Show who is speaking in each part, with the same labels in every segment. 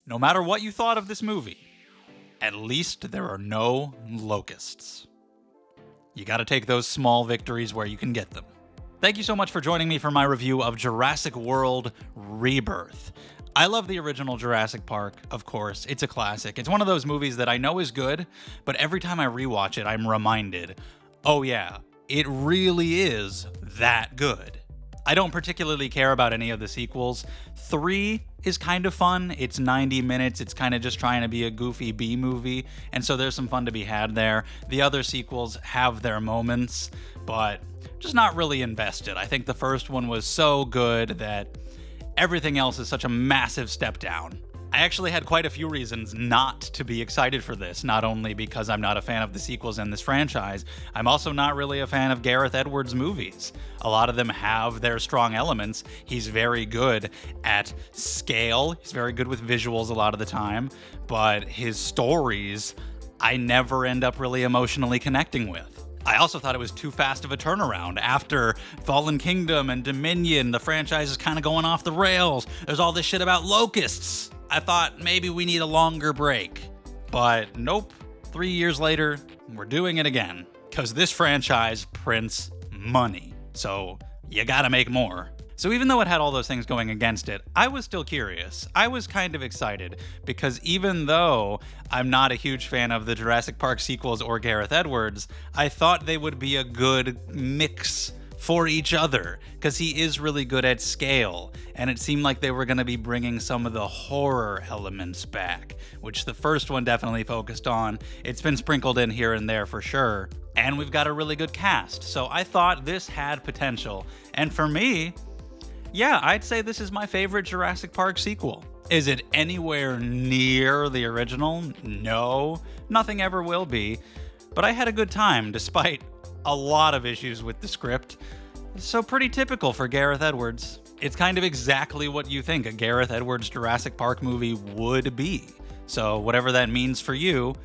Speaker 1: No matter what you thought of this movie, at least there are no locusts. You gotta take those small victories where you can get them. Thank you so much for joining me for my review of Jurassic World Rebirth. I love the original Jurassic Park, of course. It's a classic. It's one of those movies that I know is good, but every time I rewatch it, I'm reminded, oh yeah, it really is that good. I don't particularly care about any of the sequels. 3 is kind of fun. It's 90 minutes. It's kind of just trying to be a goofy B movie, and so there's some fun to be had there. The other sequels have their moments, but just not really invested. I think the first one was so good that everything else is such a massive step down. I actually had quite a few reasons not to be excited for this, not only because I'm not a fan of the sequels in this franchise, I'm also not really a fan of Gareth Edwards' movies. A lot of them have their strong elements. He's very good at scale, he's very good with visuals a lot of the time, but his stories, I never end up really emotionally connecting with. I also thought it was too fast of a turnaround. After Fallen Kingdom and Dominion, the franchise is kind of going off the rails. There's all this shit about locusts. I thought maybe we need a longer break. But nope, 3 years later, we're doing it again. Because this franchise prints money. So you gotta make more. So even though it had all those things going against it, I was still curious. I was kind of excited, because even though I'm not a huge fan of the Jurassic Park sequels or Gareth Edwards, I thought they would be a good mix for each other, because he is really good at scale, and it seemed like they were going to be bringing some of the horror elements back, which the first one definitely focused on. It's been sprinkled in here and there for sure, and we've got a really good cast, so I thought this had potential. And for me, yeah, I'd say this is my favorite Jurassic Park sequel. Is it anywhere near the original? No, nothing ever will be, but I had a good time despite a lot of issues with the script. So pretty typical for Gareth Edwards. It's kind of exactly what you think a Gareth Edwards Jurassic Park movie would be. So whatever that means for you,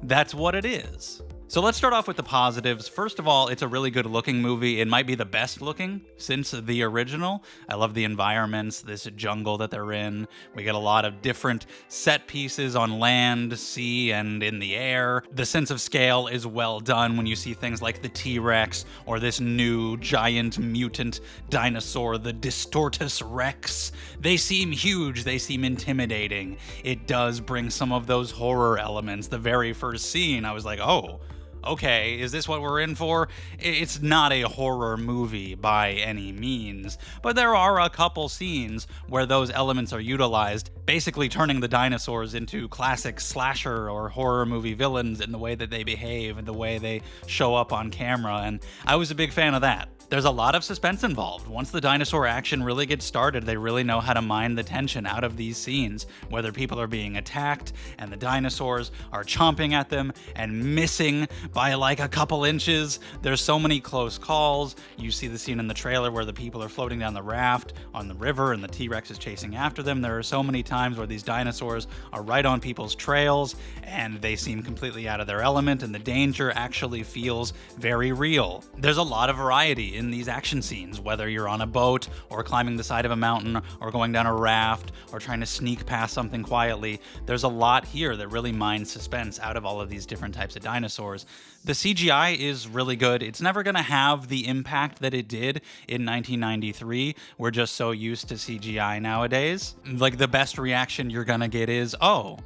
Speaker 1: that's what it is. So let's start off with the positives. First of all, it's a really good looking movie. It might be the best looking since the original. I love the environments, this jungle that they're in. We get a lot of different set pieces on land, sea, and in the air. The sense of scale is well done when you see things like the T-Rex or this new giant mutant dinosaur, the Distortus Rex. They seem huge, they seem intimidating. It does bring some of those horror elements. The very first scene, I was like, oh, okay, is this what we're in for? It's not a horror movie by any means, but there are a couple scenes where those elements are utilized, basically turning the dinosaurs into classic slasher or horror movie villains in the way that they behave and the way they show up on camera, and I was a big fan of that. There's a lot of suspense involved. Once the dinosaur action really gets started, they really know how to mine the tension out of these scenes, whether people are being attacked and the dinosaurs are chomping at them and missing by like a couple inches. There's so many close calls. You see the scene in the trailer where the people are floating down the raft on the river and the T-Rex is chasing after them. There are so many times where these dinosaurs are right on people's trails and they seem completely out of their element, and the danger actually feels very real. There's a lot of variety in these action scenes, whether you're on a boat or climbing the side of a mountain or going down a raft or trying to sneak past something quietly. There's a lot here that really mines suspense out of all of these different types of dinosaurs. The CGI is really good. It's never going to have the impact that it did in 1993. We're just so used to CGI nowadays. Like, the best reaction you're going to get is, oh,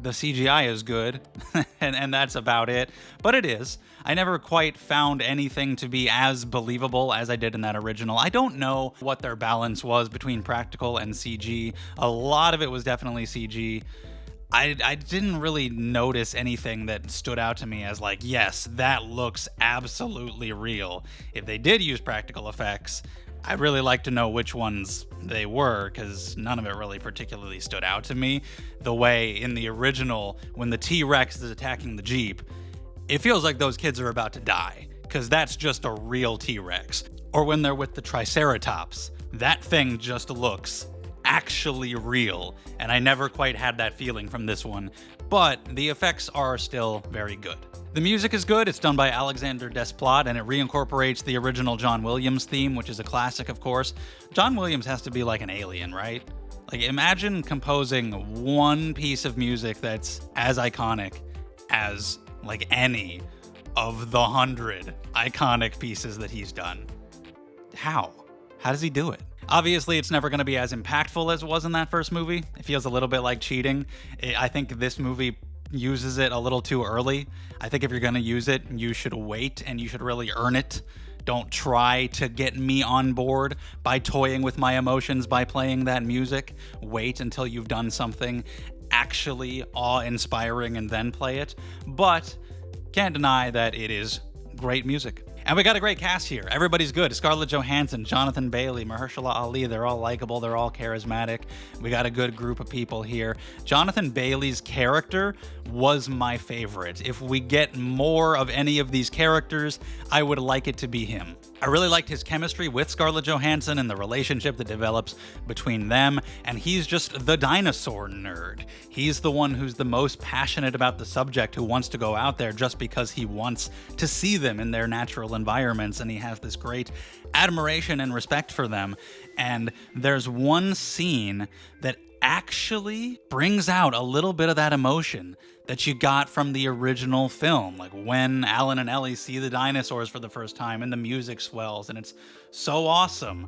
Speaker 1: the CGI is good, and that's about it. But it is. I never quite found anything to be as believable as I did in that original. I don't know what their balance was between practical and CG. A lot of it was definitely CG. I didn't really notice anything that stood out to me as like, yes, that looks absolutely real. If they did use practical effects, I'd really like to know which ones they were, because none of it really particularly stood out to me. The way in the original, when the T-Rex is attacking the Jeep, it feels like those kids are about to die, because that's just a real T-Rex. Or when they're with the Triceratops, that thing just looks actually real, and I never quite had that feeling from this one, but the effects are still very good. The music is good. It's done by Alexander Desplat, and it reincorporates the original John Williams theme, which is a classic, of course. John Williams has to be like an alien, right? Like, imagine composing one piece of music that's as iconic as, like, any of the 100 iconic pieces that he's done. How? How does he do it? Obviously, it's never going to be as impactful as it was in that first movie. It feels a little bit like cheating. I think this movie uses it a little too early. I think if you're going to use it, you should wait and you should really earn it. Don't try to get me on board by toying with my emotions by playing that music. Wait until you've done something actually awe-inspiring and then play it. But can't deny that it is great music. And we got a great cast here. Everybody's good. Scarlett Johansson, Jonathan Bailey, Mahershala Ali, they're all likable, they're all charismatic. We got a good group of people here. Jonathan Bailey's character was my favorite. If we get more of any of these characters, I would like it to be him. I really liked his chemistry with Scarlett Johansson and the relationship that develops between them, and he's just the dinosaur nerd. He's the one who's the most passionate about the subject, who wants to go out there just because he wants to see them in their natural environments, and he has this great admiration and respect for them. And there's one scene that actually brings out a little bit of that emotion that you got from the original film, like when Alan and Ellie see the dinosaurs for the first time and the music swells and it's so awesome.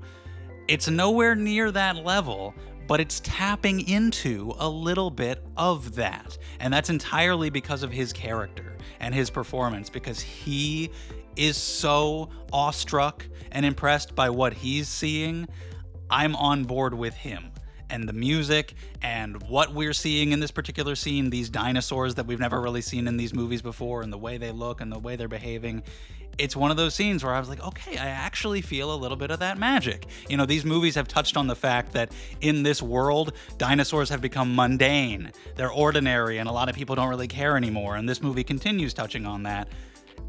Speaker 1: It's nowhere near that level, but it's tapping into a little bit of that. And that's entirely because of his character and his performance, because he is so awestruck and impressed by what he's seeing. I'm on board with him. And the music and what we're seeing in this particular scene, these dinosaurs that we've never really seen in these movies before, and the way they look and the way they're behaving, it's one of those scenes where I was like, okay, I actually feel a little bit of that magic. You know, these movies have touched on the fact that in this world, dinosaurs have become mundane. They're ordinary, and a lot of people don't really care anymore, and this movie continues touching on that.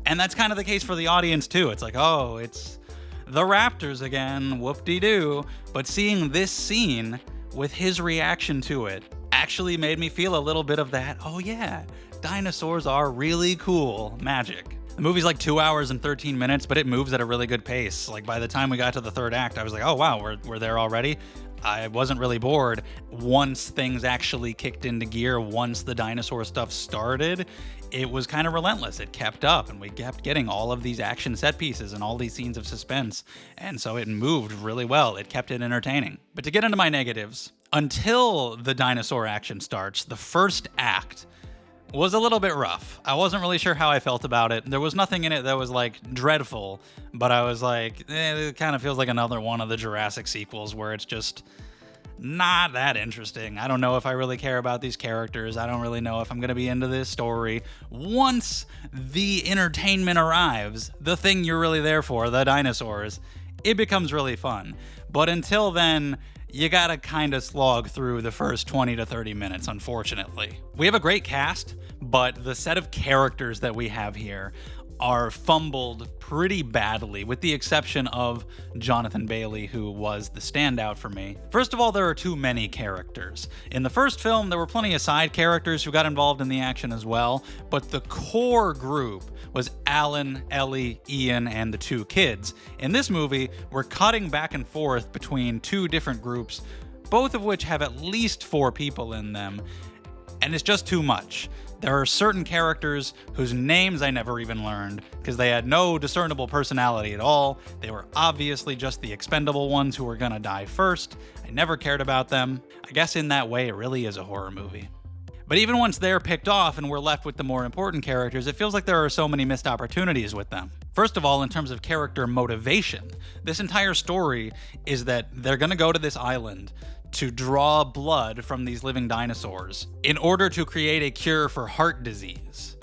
Speaker 1: And that's kind of the case for the audience, too. It's like, oh, it's the raptors again, whoop-de-doo. But seeing this scene with his reaction to it actually made me feel a little bit of that, oh yeah, dinosaurs are really cool magic. The movie's like 2 hours and 13 minutes, but it moves at a really good pace. Like, by the time we got to the third act, I was like, oh wow, we're there already? I wasn't really bored. Once things actually kicked into gear, once the dinosaur stuff started, it was kind of relentless. It kept up, and we kept getting all of these action set pieces and all these scenes of suspense, and so it moved really well. It kept it entertaining. But to get into my negatives, until the dinosaur action starts, the first act was a little bit rough. I wasn't really sure how I felt about it. There was nothing in it that was like dreadful, but I was like, it kind of feels like another one of the Jurassic sequels where it's just not that interesting. I don't know if I really care about these characters. I don't really know if I'm going to be into this story. Once the entertainment arrives, the thing you're really there for, the dinosaurs, it becomes really fun. But until then, you gotta kind of slog through the first 20 to 30 minutes, unfortunately. We have a great cast, but the set of characters that we have here are fumbled pretty badly, with the exception of Jonathan Bailey, who was the standout for me. First of all, there are too many characters. In the first film, there were plenty of side characters who got involved in the action as well, but the core group was Alan, Ellie, Ian, and the two kids. In this movie, we're cutting back and forth between two different groups, both of which have at least 4 people in them, and it's just too much. There are certain characters whose names I never even learned because they had no discernible personality at all. They were obviously just the expendable ones who were gonna die first. I never cared about them. I guess in that way, it really is a horror movie. But even once they're picked off and we're left with the more important characters, it feels like there are so many missed opportunities with them. First of all, in terms of character motivation, this entire story is that they're gonna go to this island to draw blood from these living dinosaurs in order to create a cure for heart disease.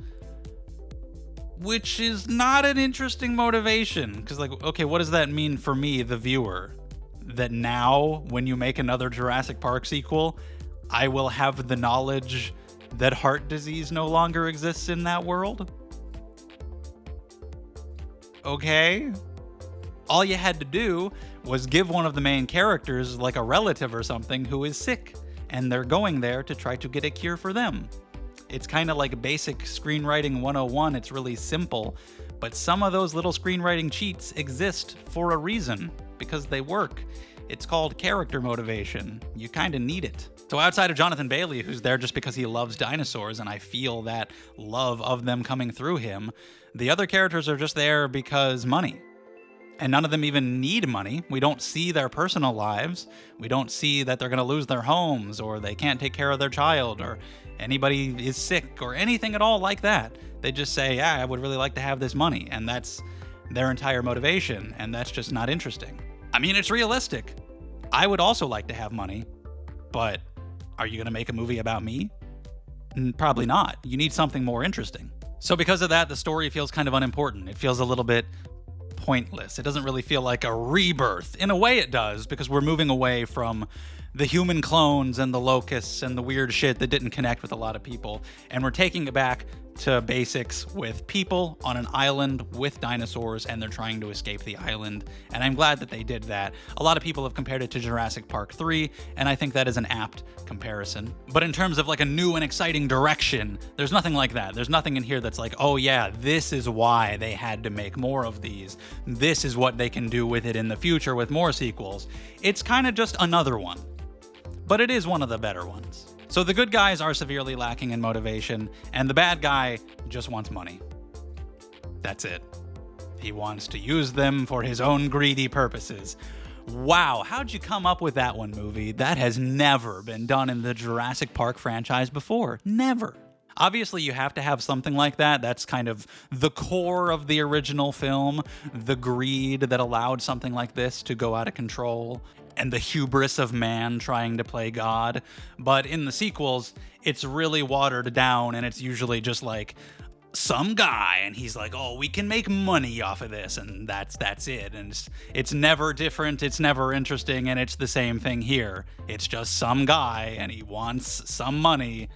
Speaker 1: Which is not an interesting motivation, because like, okay, what does that mean for me, the viewer? That now, when you make another Jurassic Park sequel, I will have the knowledge that heart disease no longer exists in that world? Okay. All you had to do was give one of the main characters like a relative or something who is sick, and they're going there to try to get a cure for them. It's kind of like basic screenwriting 101. It's really simple, but some of those little screenwriting cheats exist for a reason, because they work. It's called character motivation. You kind of need it. So outside of Jonathan Bailey, who's there just because he loves dinosaurs, and I feel that love of them coming through him, the other characters are just there because money. And none of them even need money. We don't see their personal lives. We don't see that they're going to lose their homes, or they can't take care of their child, or anybody is sick, or anything at all like that. They just say, yeah, I would really like to have this money. And that's their entire motivation. And that's just not interesting. I mean, it's realistic. I would also like to have money. But are you going to make a movie about me? Probably not. You need something more interesting. So because of that, the story feels kind of unimportant. It feels a little bit pointless. It doesn't really feel like a rebirth. In a way it does, because we're moving away from the human clones and the locusts and the weird shit that didn't connect with a lot of people, and we're taking it back to basics with people on an island with dinosaurs, and they're trying to escape the island, and I'm glad that they did that. A lot of people have compared it to Jurassic Park 3, and I think that is an apt comparison. But in terms of like a new and exciting direction, there's nothing like that. There's nothing in here that's like, oh yeah, this is why they had to make more of these. This is what they can do with it in the future with more sequels. It's kind of just another one. But it is one of the better ones. So the good guys are severely lacking in motivation, and the bad guy just wants money. That's it. He wants to use them for his own greedy purposes. Wow, how'd you come up with that one, movie? That has never been done in the Jurassic Park franchise before. Never. Obviously, you have to have something like that. That's kind of the core of the original film, the greed that allowed something like this to go out of control, and the hubris of man trying to play God. But in the sequels, it's really watered down, and it's usually just like some guy, and he's like, oh, we can make money off of this, and that's it. And it's never different, it's never interesting, and it's the same thing here. It's just some guy, and he wants some money.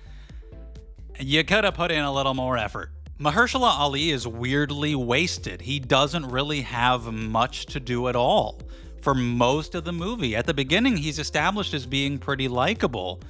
Speaker 1: You could have put in a little more effort. Mahershala Ali is weirdly wasted. He doesn't really have much to do at all for most of the movie. At the beginning, he's established as being pretty likable,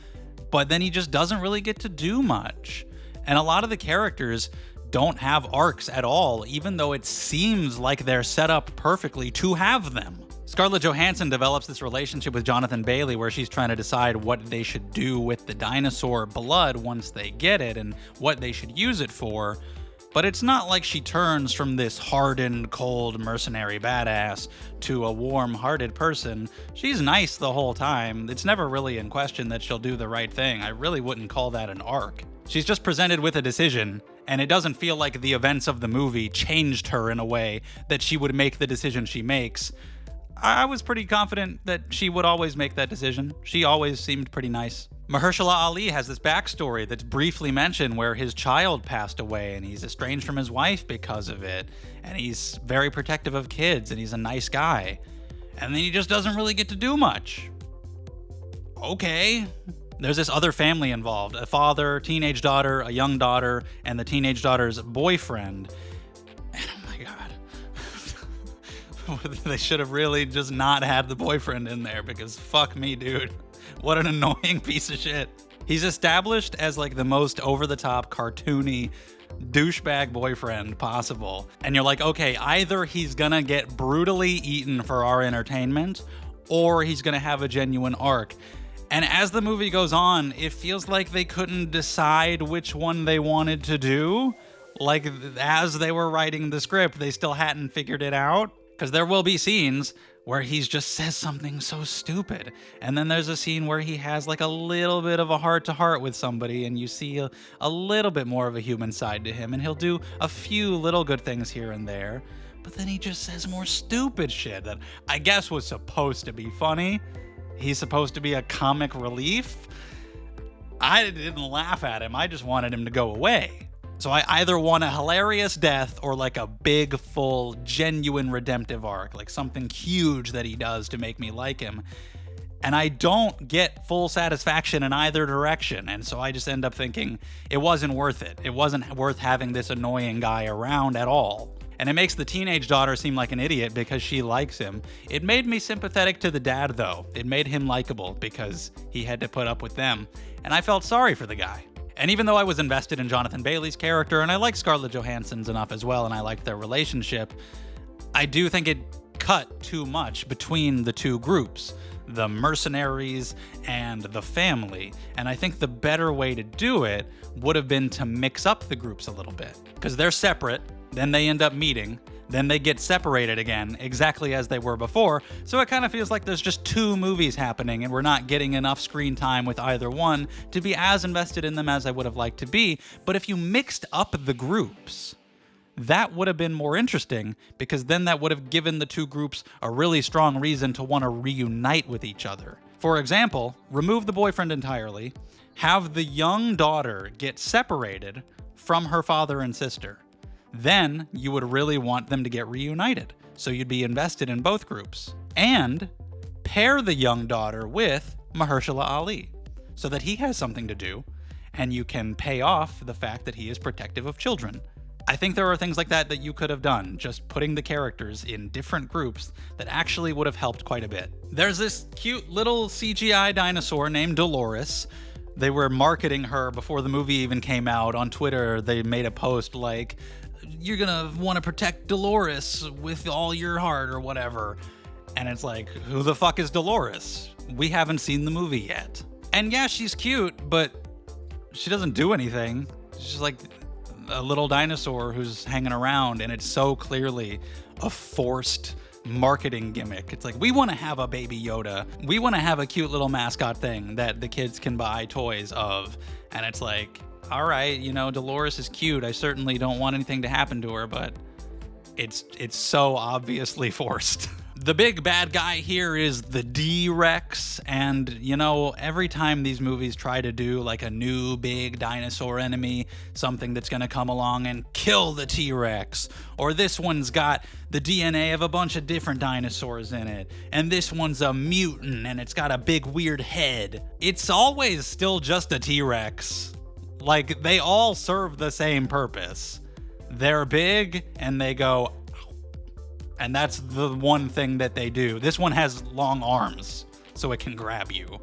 Speaker 1: but then he just doesn't really get to do much. And a lot of the characters don't have arcs at all, even though it seems like they're set up perfectly to have them. Scarlett Johansson develops this relationship with Jonathan Bailey where she's trying to decide what they should do with the dinosaur blood once they get it and what they should use it for. But it's not like she turns from this hardened, cold, mercenary badass to a warm-hearted person. She's nice the whole time. It's never really in question that she'll do the right thing. I really wouldn't call that an arc. She's just presented with a decision, and it doesn't feel like the events of the movie changed her in a way that she would make the decision she makes. I was pretty confident that she would always make that decision. She always seemed pretty nice. Mahershala Ali has this backstory that's briefly mentioned where his child passed away and he's estranged from his wife because of it. And he's very protective of kids and he's a nice guy. And then he just doesn't really get to do much. Okay. There's this other family involved, a father, teenage daughter, a young daughter, and the teenage daughter's boyfriend. And oh my God. They should have really just not had the boyfriend in there because fuck me, dude. What an annoying piece of shit. He's established as like the most over-the-top, cartoony douchebag boyfriend possible. And you're like, okay, either he's gonna get brutally eaten for our entertainment, or he's gonna have a genuine arc. And as the movie goes on, it feels like they couldn't decide which one they wanted to do. Like, as they were writing the script, they still hadn't figured it out. Because there will be scenes where he just says something so stupid. And then there's a scene where he has like a little bit of a heart-to-heart with somebody and you see a little bit more of a human side to him. And he'll do a few little good things here and there. But then he just says more stupid shit that I guess was supposed to be funny. He's supposed to be a comic relief. I didn't laugh at him. I just wanted him to go away. So I either want a hilarious death or like a big, full, genuine redemptive arc, like something huge that he does to make me like him. And I don't get full satisfaction in either direction. And so I just end up thinking it wasn't worth it. It wasn't worth having this annoying guy around at all. And it makes the teenage daughter seem like an idiot because she likes him. It made me sympathetic to the dad, though. It made him likable because he had to put up with them. And I felt sorry for the guy. And even though I was invested in Jonathan Bailey's character, and I like Scarlett Johansson's enough as well, and I like their relationship, I do think it cut too much between the two groups. the mercenaries, and the family. And I think the better way to do it would have been to mix up the groups a little bit. Because they're separate, then they end up meeting, then they get separated again, exactly as they were before. So it kind of feels like there's just two movies happening, and we're not getting enough screen time with either one to be as invested in them as I would have liked to be. But if you mixed up the groups, that would have been more interesting, because then that would have given the two groups a really strong reason to want to reunite with each other. For example, remove the boyfriend entirely, have the young daughter get separated from her father and sister. Then you would really want them to get reunited, so you'd be invested in both groups. And pair the young daughter with Mahershala Ali, so that he has something to do, and you can pay off the fact that he is protective of children. I think there are things like that that you could have done, just putting the characters in different groups that actually would have helped quite a bit. There's this cute little CGI dinosaur named Dolores. They were marketing her before the movie even came out. On Twitter, they made a post like, "You're gonna want to protect Dolores with all your heart," or whatever. And it's like, who the fuck is Dolores? We haven't seen the movie yet. And yeah, she's cute, but she doesn't do anything. She's just like a little dinosaur who's hanging around, and it's so clearly a forced marketing gimmick. It's like, we want to have a baby Yoda. We want to have a cute little mascot thing that the kids can buy toys of. And it's like, all right, Dolores is cute. I certainly don't want anything to happen to her, but it's so obviously forced. The big bad guy here is the D-Rex, and every time these movies try to do like a new big dinosaur enemy, something that's gonna come along and kill the T-Rex, or this one's got the DNA of a bunch of different dinosaurs in it, and this one's a mutant and it's got a big weird head. It's always still just a T-Rex. Like, they all serve the same purpose. They're big and they go, and that's the one thing that they do. This one has long arms, so it can grab you.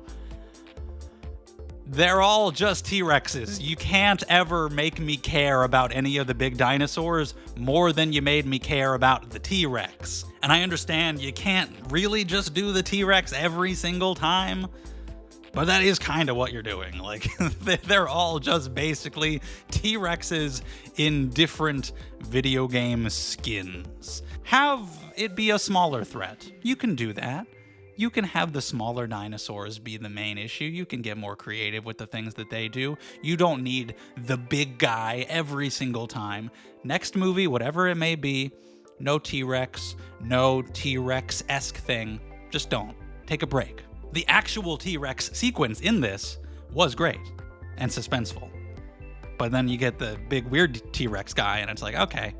Speaker 1: They're all just T-Rexes. You can't ever make me care about any of the big dinosaurs more than you made me care about the T-Rex. And I understand you can't really just do the T-Rex every single time, but that is kind of what you're doing. Like, they're all just basically T-Rexes in different video game skins. Have it be a smaller threat. You can do that. You can have the smaller dinosaurs be the main issue. You can get more creative with the things that they do. You don't need the big guy every single time. Next movie, whatever it may be, no T-Rex, no T-Rex-esque thing. Just don't. Take a break. The actual T-Rex sequence in this was great and suspenseful. But then you get the big weird T-Rex guy, and it's like, okay,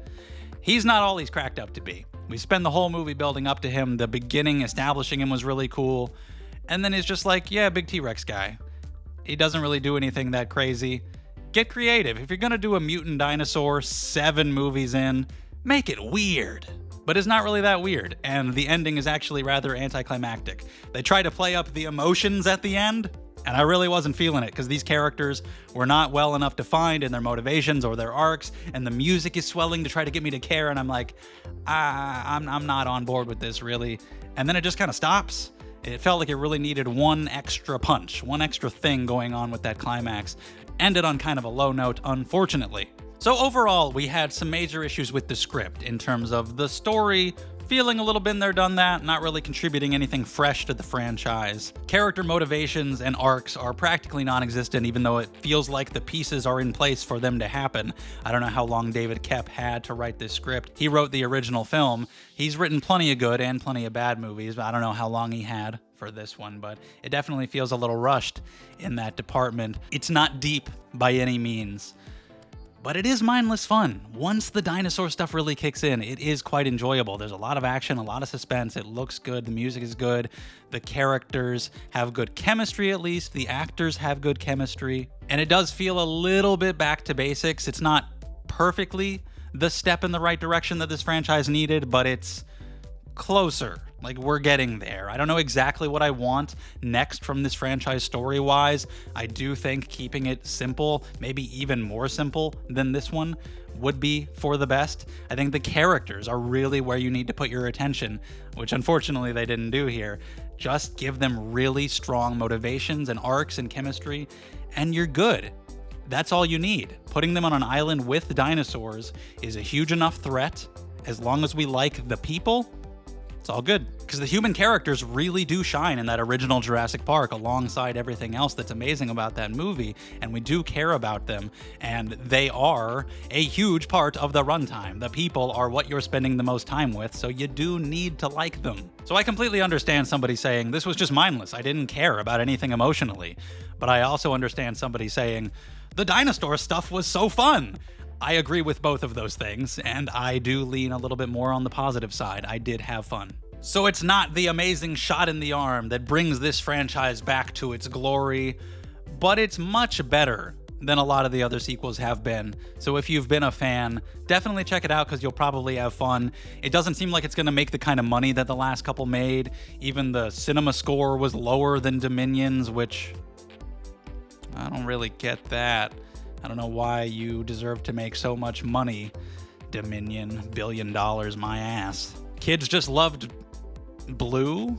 Speaker 1: he's not all he's cracked up to be. We spend the whole movie building up to him. The beginning, establishing him, was really cool. And then it's just like, yeah, big T-Rex guy. He doesn't really do anything that crazy. Get creative. If you're going to do a mutant dinosaur 7 movies in, make it weird. But it's not really that weird, and the ending is actually rather anticlimactic. They try to play up the emotions at the end, and I really wasn't feeling it, because these characters were not well enough defined in their motivations or their arcs, and the music is swelling to try to get me to care, and I'm like, I'm not on board with this, really. And then it just kind of stops. It felt like it really needed one extra punch, one extra thing going on with that climax. Ended on kind of a low note, unfortunately. So overall, we had some major issues with the script in terms of the story feeling a little been there, done that, not really contributing anything fresh to the franchise. Character motivations and arcs are practically non-existent, even though it feels like the pieces are in place for them to happen. I don't know how long David Koepp had to write this script. He wrote the original film. He's written plenty of good and plenty of bad movies, but I don't know how long he had for this one, but it definitely feels a little rushed in that department. It's not deep by any means, but it is mindless fun. Once the dinosaur stuff really kicks in, it is quite enjoyable. There's a lot of action, a lot of suspense. It looks good. The music is good. The characters have good chemistry, at least. The actors have good chemistry. And it does feel a little bit back to basics. It's not perfectly the step in the right direction that this franchise needed, but it's closer. Like, we're getting there. I don't know exactly what I want next from this franchise story-wise. I do think keeping it simple, maybe even more simple than this one, would be for the best. I think the characters are really where you need to put your attention, which unfortunately they didn't do here. Just give them really strong motivations and arcs and chemistry, and you're good. That's all you need. Putting them on an island with dinosaurs is a huge enough threat. As long as we like the people, it's all good. Because the human characters really do shine in that original Jurassic Park alongside everything else that's amazing about that movie, and we do care about them, and they are a huge part of the runtime. The people are what you're spending the most time with, so you do need to like them. So I completely understand somebody saying, this was just mindless, I didn't care about anything emotionally. But I also understand somebody saying, the dinosaur stuff was so fun. I agree with both of those things, and I do lean a little bit more on the positive side. I did have fun. So it's not the amazing shot in the arm that brings this franchise back to its glory, but it's much better than a lot of the other sequels have been. So if you've been a fan, definitely check it out because you'll probably have fun. It doesn't seem like it's going to make the kind of money that the last couple made. Even the cinema score was lower than Dominion's, which I don't really get that. I don't know why you deserve to make so much money, Dominion. $1 billion, my ass. Kids just loved Blue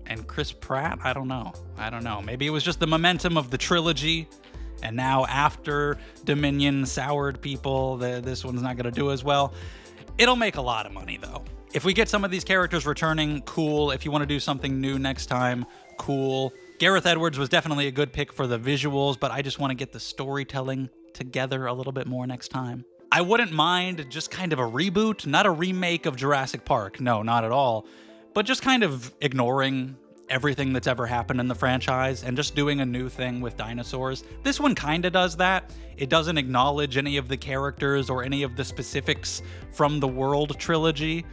Speaker 1: and Chris Pratt. I don't know. Maybe it was just the momentum of the trilogy, and now after Dominion soured people, this one's not going to do as well. It'll make a lot of money, though. If we get some of these characters returning, cool. If you want to do something new next time, cool. Gareth Edwards was definitely a good pick for the visuals, but I just want to get the storytelling together a little bit more next time. I wouldn't mind just kind of a reboot, not a remake of Jurassic Park. No, not at all. But just kind of ignoring everything that's ever happened in the franchise and just doing a new thing with dinosaurs. This one kind of does that. It doesn't acknowledge any of the characters or any of the specifics from the World trilogy.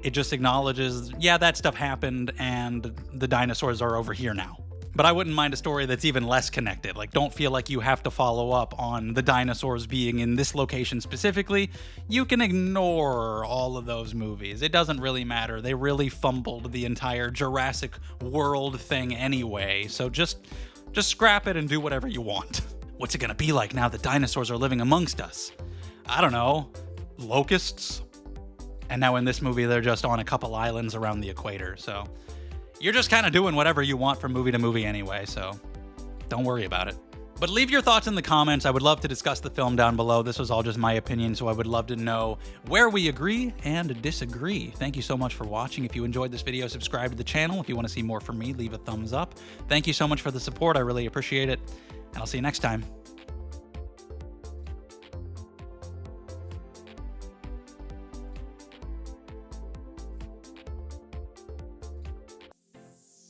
Speaker 1: It just acknowledges, yeah, that stuff happened and the dinosaurs are over here now. But I wouldn't mind a story that's even less connected. Like, don't feel like you have to follow up on the dinosaurs being in this location specifically. You can ignore all of those movies. It doesn't really matter. They really fumbled the entire Jurassic World thing anyway. So just scrap it and do whatever you want. What's it gonna be like now that dinosaurs are living amongst us? I don't know. Locusts? And now in this movie, they're just on a couple islands around the equator, so you're just kind of doing whatever you want from movie to movie anyway, so don't worry about it. But leave your thoughts in the comments. I would love to discuss the film down below. This was all just my opinion, so I would love to know where we agree and disagree. Thank you so much for watching. If you enjoyed this video, subscribe to the channel. If you want to see more from me, leave a thumbs up. Thank you so much for the support. I really appreciate it, and I'll see you next time.